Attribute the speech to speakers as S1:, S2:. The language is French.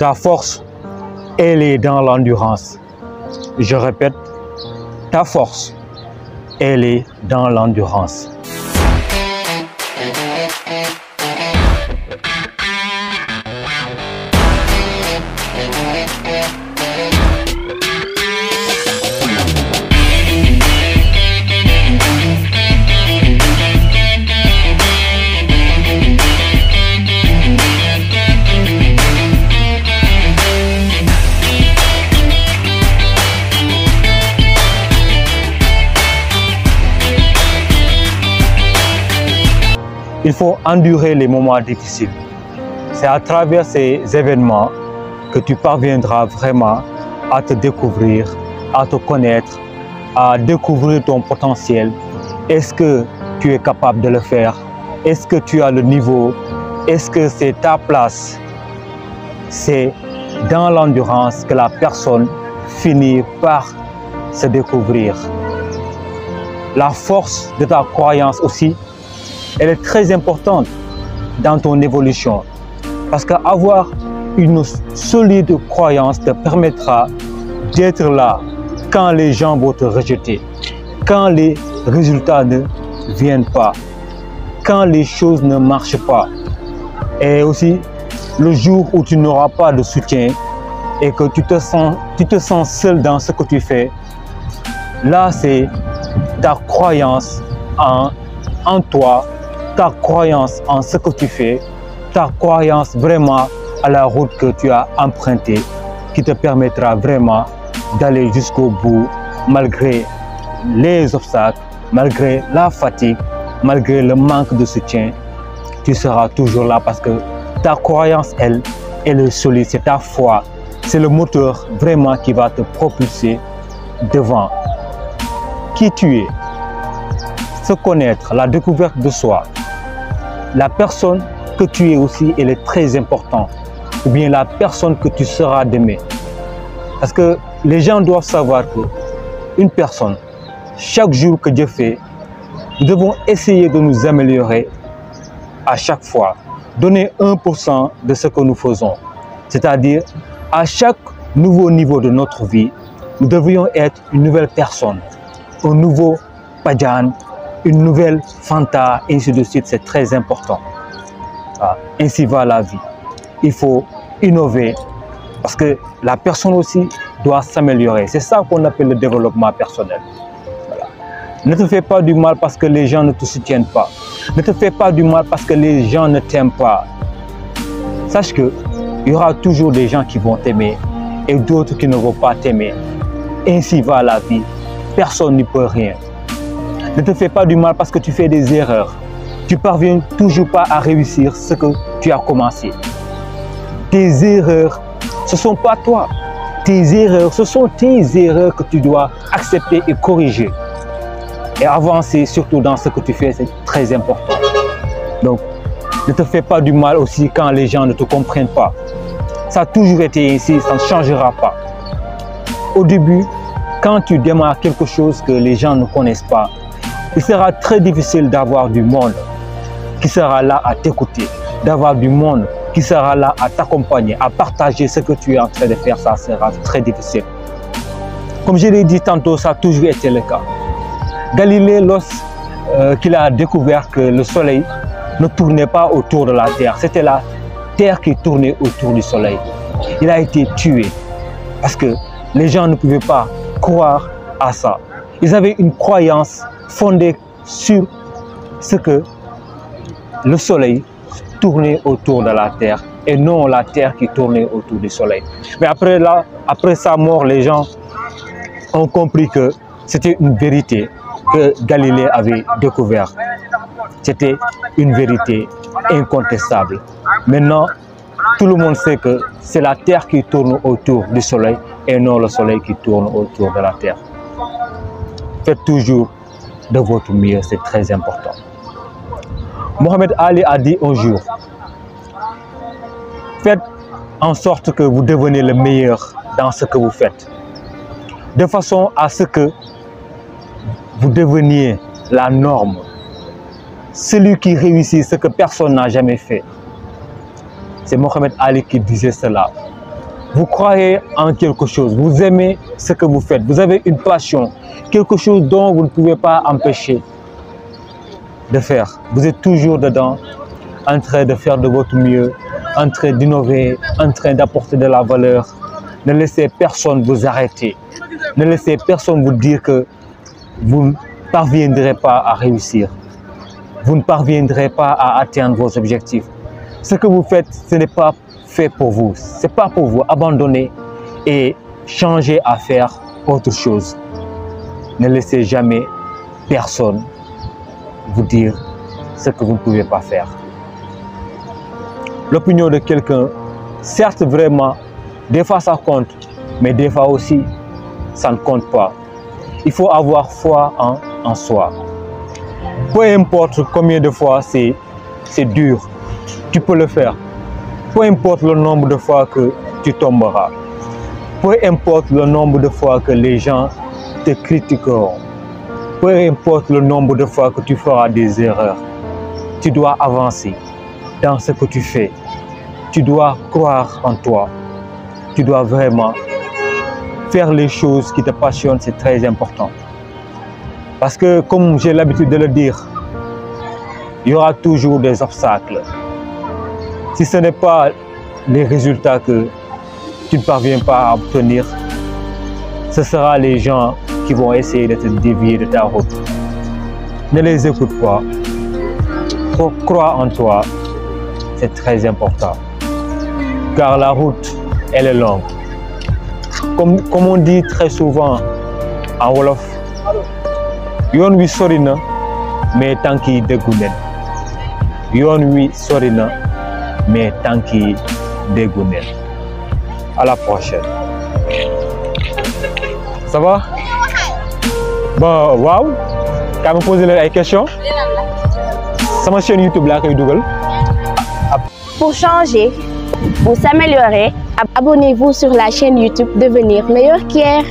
S1: Ta force, elle est dans l'endurance. Je répète, ta force, elle est dans l'endurance. Il faut endurer les moments difficiles. C'est à travers ces événements que tu parviendras vraiment à te découvrir, à te connaître, à découvrir ton potentiel. Est-ce que tu es capable de le faire? Est-ce que tu as le niveau? Est-ce que c'est ta place? C'est dans l'endurance que la personne finit par se découvrir. La force de ta croyance aussi, elle est très importante dans ton évolution parce qu'avoir une solide croyance te permettra d'être là quand les gens vont te rejeter, quand les résultats ne viennent pas, quand les choses ne marchent pas. Et aussi, le jour où tu n'auras pas de soutien et que tu te sens seul dans ce que tu fais, là c'est ta croyance en toi, ta croyance en ce que tu fais, ta croyance vraiment à la route que tu as empruntée qui te permettra vraiment d'aller jusqu'au bout malgré les obstacles, malgré la fatigue, malgré le manque de soutien. Tu seras toujours là parce que ta croyance, elle est solide, c'est ta foi, c'est le moteur vraiment qui va te propulser devant. Qui tu es, se connaître, la découverte de soi. La personne que tu es aussi, elle est très importante. Ou bien la personne que tu seras demain. Parce que les gens doivent savoir qu'une personne, chaque jour que Dieu fait, nous devons essayer de nous améliorer à chaque fois. Donner 1% de ce que nous faisons. C'est-à-dire, à chaque nouveau niveau de notre vie, nous devrions être une nouvelle personne. Un nouveau Padjan, une nouvelle Fanta, et ainsi de suite, c'est très important. Ainsi va la vie. Il faut innover parce que la personne aussi doit s'améliorer. C'est ça qu'on appelle le développement personnel. Voilà. Ne te fais pas du mal parce que les gens ne te soutiennent pas. Ne te fais pas du mal parce que les gens ne t'aiment pas. Sache qu'il y aura toujours des gens qui vont t'aimer et d'autres qui ne vont pas t'aimer. Ainsi va la vie. Personne n'y peut rien. Ne te fais pas du mal parce que tu fais des erreurs. Tu parviens toujours pas à réussir ce que tu as commencé. Tes erreurs, ce ne sont pas toi. Tes erreurs, ce sont tes erreurs que tu dois accepter et corriger. Et avancer surtout dans ce que tu fais, c'est très important. Donc, ne te fais pas du mal aussi quand les gens ne te comprennent pas. Ça a toujours été ainsi, ça ne changera pas. Au début, quand tu démarres quelque chose que les gens ne connaissent pas, il sera très difficile d'avoir du monde qui sera là à t'écouter, d'avoir du monde qui sera là à t'accompagner, à partager ce que tu es en train de faire. Ça sera très difficile. Comme je l'ai dit tantôt, ça a toujours été le cas. Galilée, lorsqu'il a découvert que le soleil ne tournait pas autour de la terre, c'était la terre qui tournait autour du soleil. Il a été tué parce que les gens ne pouvaient pas croire à ça. Ils avaient une croyance fondée sur ce que le soleil tournait autour de la terre et non la terre qui tournait autour du soleil. Mais après sa mort, les gens ont compris que c'était une vérité que Galilée avait découverte. C'était une vérité incontestable. Maintenant, tout le monde sait que c'est la terre qui tourne autour du soleil et non le soleil qui tourne autour de la terre. Faites toujours de votre mieux, c'est très important. Mohamed Ali a dit un jour, faites en sorte que vous deveniez le meilleur dans ce que vous faites, de façon à ce que vous deveniez la norme, celui qui réussit ce que personne n'a jamais fait. C'est Mohamed Ali qui disait cela. vous croyez en quelque chose, vous aimez ce que vous faites, vous avez une passion, quelque chose dont vous ne pouvez pas empêcher de faire. Vous êtes toujours dedans, en train de faire de votre mieux, en train d'innover, en train d'apporter de la valeur. Ne laissez personne vous arrêter. Ne laissez personne vous dire que vous ne parviendrez pas à réussir. Vous ne parviendrez pas à atteindre vos objectifs. Ce que vous faites, ce n'est pas fait pour vous. Ce n'est pas pour vous. Abandonnez et changez à faire autre chose. Ne laissez jamais personne vous dire ce que vous ne pouvez pas faire. L'opinion de quelqu'un, certes vraiment, des fois ça compte, mais des fois aussi, ça ne compte pas. Il faut avoir foi en soi. Peu importe combien de fois c'est dur, tu peux le faire. Peu importe le nombre de fois que tu tomberas. Peu importe le nombre de fois que les gens te critiqueront. Peu importe le nombre de fois que tu feras des erreurs. Tu dois avancer dans ce que tu fais. Tu dois croire en toi. Tu dois vraiment faire les choses qui te passionnent, c'est très important. Parce que, comme j'ai l'habitude de le dire, il y aura toujours des obstacles. Si ce n'est pas les résultats que tu ne parviens pas à obtenir, ce sera les gens qui vont essayer de te dévier de ta route. Ne les écoute pas. Crois en toi, c'est très important. Car la route, elle est longue. Comme on dit très souvent en Wolof, yoon wi sori na mais tànk yi déggu neen. Yoon wi sori na mais tànk yi déggu neen. À la prochaine. Ça va? Bon, waaw. Quand me poser les questions. Sama chaîne YouTube là koy dugal.
S2: Pour changer ou s'améliorer, abonnez-vous sur la chaîne YouTube Devenir Meilleur qu'hier.